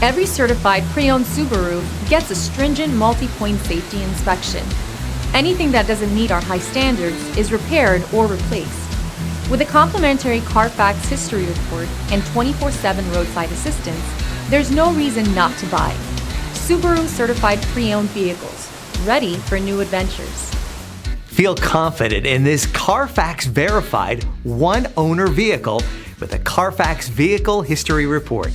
Every certified pre-owned Subaru gets a stringent multi-point safety inspection. Anything that doesn't meet our high standards is repaired or replaced. With a complimentary Carfax history report and 24/7 roadside assistance, there's no reason not to buy. Subaru certified pre-owned vehicles, ready for new adventures. Feel confident in this Carfax verified one-owner vehicle with a Carfax Vehicle History Report.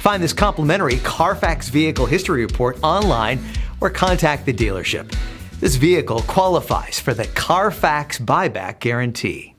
Find this complimentary Carfax Vehicle History Report online or contact the dealership. This vehicle qualifies for the Carfax Buyback Guarantee.